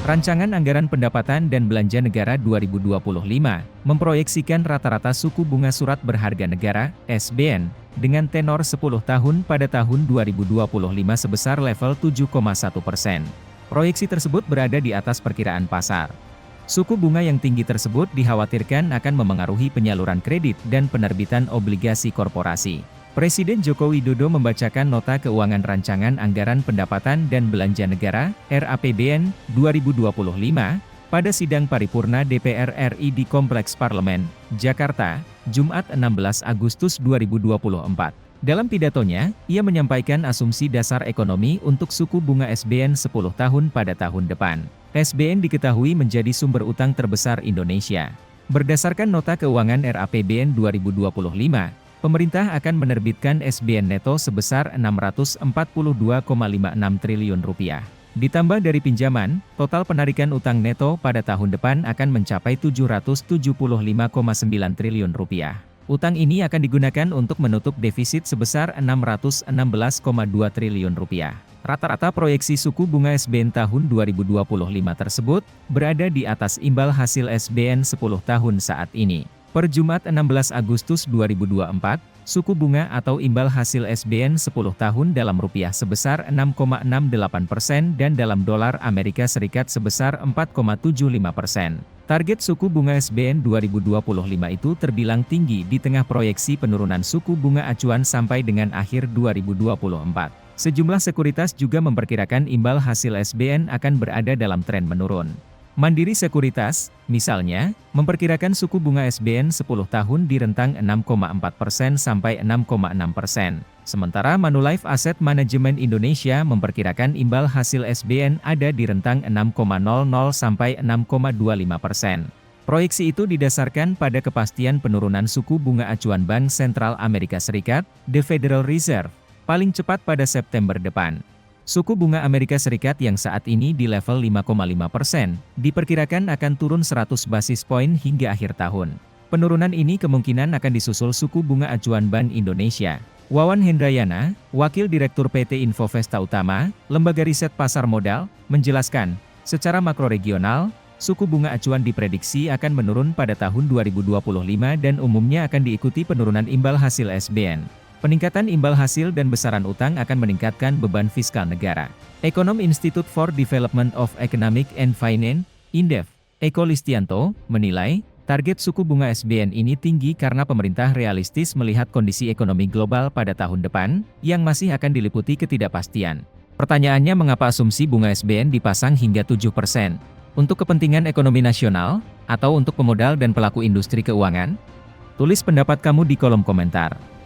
Rancangan Anggaran Pendapatan dan Belanja Negara 2025 memproyeksikan rata-rata suku bunga surat berharga negara (SBN) dengan tenor 10 tahun pada tahun 2025 sebesar level 7,1%. Proyeksi tersebut berada di atas perkiraan pasar. Suku bunga yang tinggi tersebut dikhawatirkan akan memengaruhi penyaluran kredit dan penerbitan obligasi korporasi. Presiden Joko Widodo membacakan Nota Keuangan Rancangan Anggaran Pendapatan dan Belanja Negara (RAPBN) 2025 pada sidang paripurna DPR RI di Kompleks Parlemen, Jakarta, Jumat 16 Agustus 2024. Dalam pidatonya, ia menyampaikan asumsi dasar ekonomi untuk suku bunga SBN 10 tahun pada tahun depan. SBN diketahui menjadi sumber utang terbesar Indonesia. Berdasarkan Nota Keuangan RAPBN 2025, pemerintah akan menerbitkan SBN neto sebesar Rp642,56 triliun. Ditambah dari pinjaman, total penarikan utang neto pada tahun depan akan mencapai Rp775,9 triliun. Utang ini akan digunakan untuk menutup defisit sebesar Rp616,2 triliun. Rata-rata proyeksi suku bunga SBN tahun 2025 tersebut berada di atas imbal hasil SBN 10 tahun saat ini. Per Jumat 16 Agustus 2024, suku bunga atau imbal hasil SBN 10 tahun dalam rupiah sebesar 6,68% dan dalam dolar Amerika Serikat sebesar 4,75%. Target suku bunga SBN 2025 itu terbilang tinggi di tengah proyeksi penurunan suku bunga acuan sampai dengan akhir 2024. Sejumlah sekuritas juga memperkirakan imbal hasil SBN akan berada dalam tren menurun. Mandiri Sekuritas, misalnya, memperkirakan suku bunga SBN 10 tahun di rentang 6,4% sampai 6,6%. Sementara Manulife Asset Management Indonesia memperkirakan imbal hasil SBN ada di rentang 6,00 sampai 6,25%. Proyeksi itu didasarkan pada kepastian penurunan suku bunga acuan Bank Sentral Amerika Serikat, The Federal Reserve, paling cepat pada September depan. Suku bunga Amerika Serikat yang saat ini di level 5,5%, diperkirakan akan turun 100 basis poin hingga akhir tahun. Penurunan ini kemungkinan akan disusul suku bunga acuan Bank Indonesia. Wawan Hendrayana, Wakil Direktur PT Infovesta Utama, Lembaga Riset Pasar Modal, menjelaskan, secara makroregional, suku bunga acuan diprediksi akan menurun pada tahun 2025 dan umumnya akan diikuti penurunan imbal hasil SBN. Peningkatan imbal hasil dan besaran utang akan meningkatkan beban fiskal negara. Ekonom Institute for Development of Economic and Finance, INDEF, Eko Listianto, menilai, target suku bunga SBN ini tinggi karena pemerintah realistis melihat kondisi ekonomi global pada tahun depan, yang masih akan diliputi ketidakpastian. Pertanyaannya mengapa asumsi bunga SBN dipasang hingga 7%? Untuk kepentingan ekonomi nasional, atau untuk pemodal dan pelaku industri keuangan? Tulis pendapat kamu di kolom komentar.